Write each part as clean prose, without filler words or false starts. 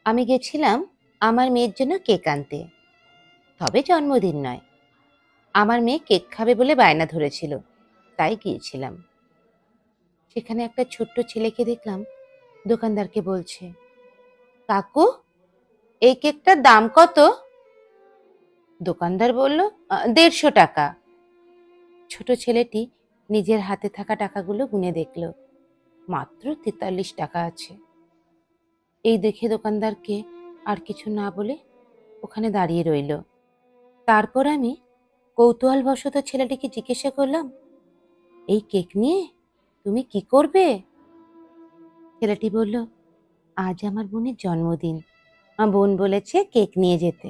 আমি গেছিলাম আমার মেয়ের জন্য কেক আনতে, তবে জন্মদিন নয়। আমার মেয়ে কেক খাবে বলে বায়না ধরেছিল, তাই গিয়েছিলাম। সেখানে একটা ছোট্ট ছেলেকে দেখলাম দোকানদারকে বলছে, কাকু, এই কেকটার দাম কত? দোকানদার বলল, 150 টাকা। ছোট ছেলেটি নিজের হাতে থাকা টাকাগুলো গুনে দেখল, মাত্র 43 টাকা আছে। এই দেখে দোকানদারকে আর কিছু না বলে ওখানে দাঁড়িয়ে রইল। তারপর আমি কৌতূহলবশত ছেলেটিকে জিজ্ঞাসা করলাম, এই কেক নিয়ে তুমি কি করবে? ছেলেটি বলল, আজ আমার বোনের জন্মদিন, আমার বোন বলেছে কেক নিয়ে যেতে।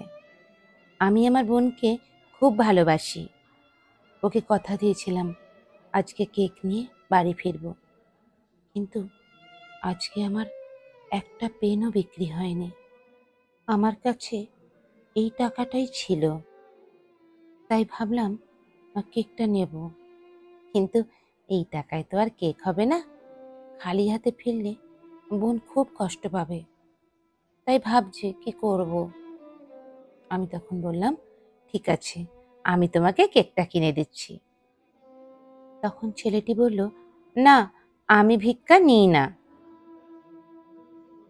আমি আমার বোনকে খুব ভালোবাসি, ওকে কথা দিয়েছিলাম আজকে কেক নিয়ে বাড়ি ফিরব, কিন্তু আজকে আমার একটা পেনও বিক্রি হয়নি। আমার কাছে এই টাকাটাই ছিল, তাই ভাবলাম কেকটা নেব, কিন্তু এই টাকায় তো আর কেক হবে না। খালি হাতে ফিরলে বোন খুব কষ্ট পাবে, তাই ভাবছি কি করব। আমি তখন বললাম, ঠিক আছে, আমি তোমাকে কেকটা কিনে দিচ্ছি। তখন ছেলেটি বলল, না, আমি ভিক্ষা নিই না।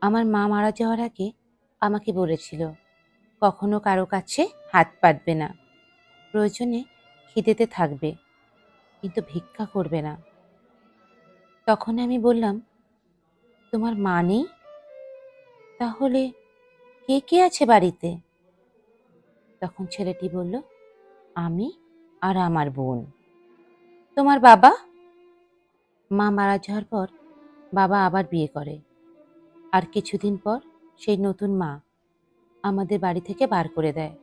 আমার মা মারা যাওয়ার আগে আমাকে বলেছিল, কখনো কারো কাছে হাত পাতবে না, প্রয়োজনে খিদেতে থাকবে, কিন্তু ভিক্ষা করবে না। তখন আমি বললাম, তোমার মা নেই? তাহলে কে কে আছে বাড়িতে? তখন ছেলেটি বলল, আমি আর আমার বোন। তোমার বাবা? মা মারা যাওয়ার পর বাবা আবার বিয়ে করে, আর কিছুদিন পর সেই নতুন মা আমাদের বাড়ি থেকে বার করে দেয়।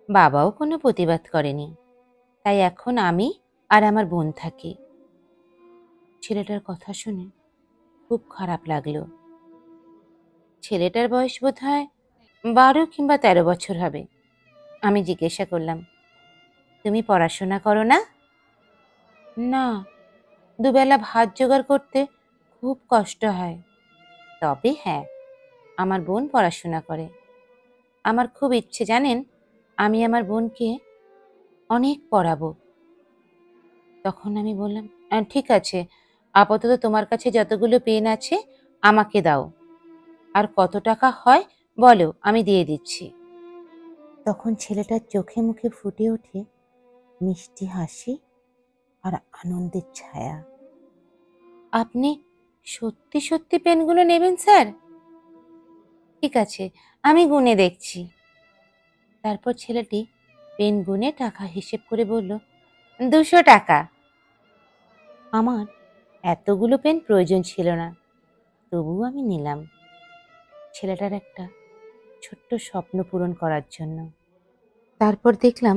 বাবাও কোনো প্রতিবাদ করেনি, তাই এখন আমি আর আমার বোন থাকি। ছেলেটার কথা শুনে খুব খারাপ লাগলো। ছেলেটার বয়স বোধহয় 12 কিংবা 13 বছর হবে। আমি জিজ্ঞাসা করলাম, তুমি পড়াশোনা করো না? না, দুবেলা ভাত জোগাড় করতে খুব কষ্ট হয়। তবে হ্যাঁ, আমার বোন পড়াশোনা করে। আমার খুব ইচ্ছে জানেন, আমি আমার বোনকে অনেক পড়াবো। তখন আমি বললাম, ঠিক আছে, আপাতত তোমার কাছে যতগুলো পেন আছে আমাকে দাও, আর কত টাকা হয় বলো, আমি দিয়ে দিচ্ছি। তখন ছেলেটার চোখে মুখে ফুটে ওঠে মিষ্টি হাসি আর আনন্দের ছায়া। আপনি সত্যি সত্যি পেনগুলো নেবেন স্যার? ঠিক আছে, আমি গুনে দেখছি। তারপর ছেলেটি পেন গুনে টাকা হিসেব করে বলল, 200 টাকা। আমার এতগুলো পেন প্রয়োজন ছিল না, তবুও আমি নিলাম, ছেলেটার একটা ছোট্ট স্বপ্ন পূরণ করার জন্য। তারপর দেখলাম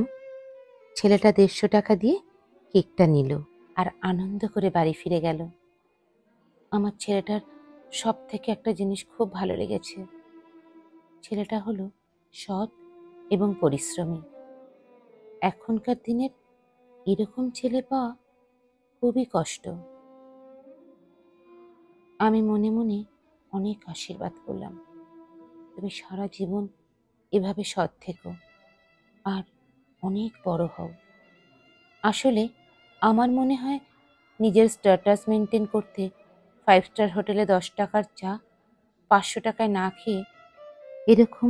ছেলেটা 150 টাকা দিয়ে কেকটা নিল আর আনন্দ করে বাড়ি ফিরে গেল। আমার ছেলেটার সব থেকে একটা জিনিস খুব ভালো লেগেছে, ছেলেটা হলো সৎ এবং পরিশ্রমী। এখনকার দিনের এরকম ছেলে পাওয়া খুবই কষ্ট। আমি মনে মনে অনেক আশীর্বাদ করলাম, তুমি সারা জীবন এভাবে সৎ থেকো আর অনেক বড় হও। আসলে আমার মনে হয় নিজের স্ট্যাটাস মেনটেন করতে 5 স্টার হোটেলে 10 টাকার চা 500 টাকায় না খেয়ে এরকম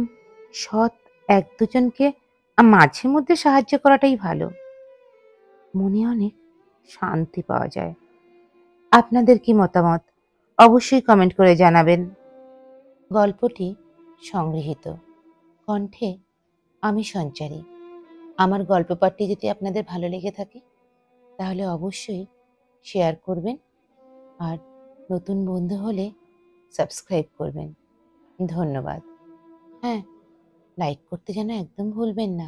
সৎ 1-2জনকে মাঝে মধ্যে সাহায্য করাটাই ভালো। মনে অনেক শান্তি পাওয়া যায়। আপনাদের কি মতামত অবশ্যই কমেন্ট করে জানাবেন। গল্পটি সংগৃহীত কণ্ঠে আমি সঞ্চারী। আমার গল্প পাঠটি যদি আপনাদের ভালো লেগে থাকে তাহলে অবশ্যই শেয়ার করবেন, আর নতুন বন্ধু হলে সাবস্ক্রাইব করবেন। ধন্যবাদ। হ্যাঁ, লাইক করতে যেন একদম ভুলবেন না।